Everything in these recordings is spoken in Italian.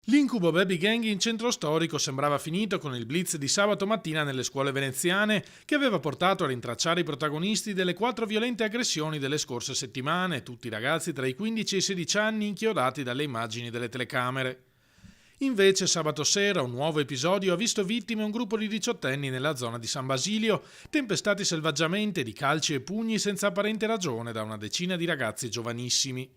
L'incubo baby gang in centro storico sembrava finito con il blitz di sabato mattina nelle scuole veneziane, che aveva portato a rintracciare i protagonisti delle 4 violente aggressioni delle scorse settimane, tutti ragazzi tra i 15 e i 16 anni inchiodati dalle immagini delle telecamere. Invece sabato sera un nuovo episodio ha visto vittime un gruppo di diciottenni nella zona di San Basilio, tempestati selvaggiamente di calci e pugni senza apparente ragione da una decina di ragazzi giovanissimi.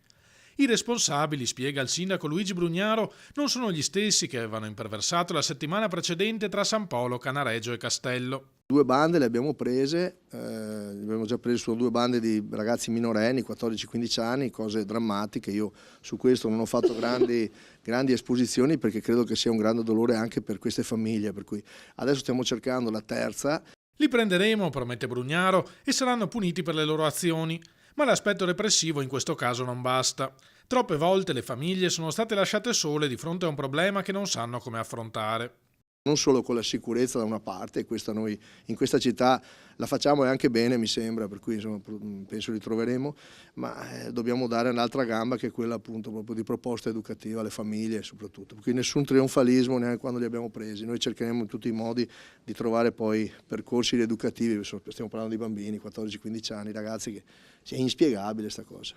I responsabili, spiega il sindaco Luigi Brugnaro, non sono gli stessi che avevano imperversato la settimana precedente tra San Polo, Canareggio e Castello. Due bande le abbiamo prese, abbiamo già preso, sono due bande di ragazzi minorenni, 14-15 anni, cose drammatiche. Io su questo non ho fatto grandi esposizioni perché credo che sia un grande dolore anche per queste famiglie, per cui adesso stiamo cercando la terza. Li prenderemo, promette Brugnaro, e saranno puniti per le loro azioni. Ma l'aspetto repressivo in questo caso non basta. Troppe volte le famiglie sono state lasciate sole di fronte a un problema che non sanno come affrontare. Non solo con la sicurezza da una parte, e questa noi in questa città la facciamo e anche bene mi sembra, per cui insomma, penso li troveremo, ma dobbiamo dare un'altra gamba che è quella appunto proprio di proposta educativa alle famiglie soprattutto, per cui nessun trionfalismo neanche quando li abbiamo presi, noi cercheremo in tutti i modi di trovare poi percorsi educativi, stiamo parlando di bambini, 14-15 anni, ragazzi, che è inspiegabile sta cosa.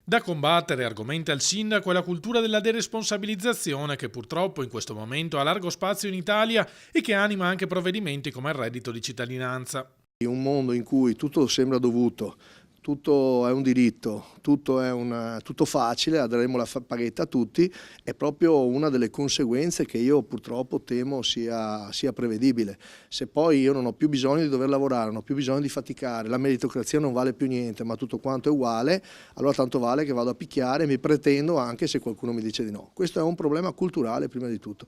Da combattere, argomenta il sindaco, è la cultura della deresponsabilizzazione che purtroppo in questo momento ha largo spazio in Italia e che anima anche provvedimenti come il reddito di cittadinanza. In un mondo in cui tutto sembra dovuto, tutto è un diritto, tutto facile, daremo la paghetta a tutti, è proprio una delle conseguenze che io purtroppo temo sia prevedibile. Se poi io non ho più bisogno di dover lavorare, non ho più bisogno di faticare, la meritocrazia non vale più niente, ma tutto quanto è uguale, allora tanto vale che vado a picchiare e mi pretendo anche se qualcuno mi dice di no. Questo è un problema culturale prima di tutto.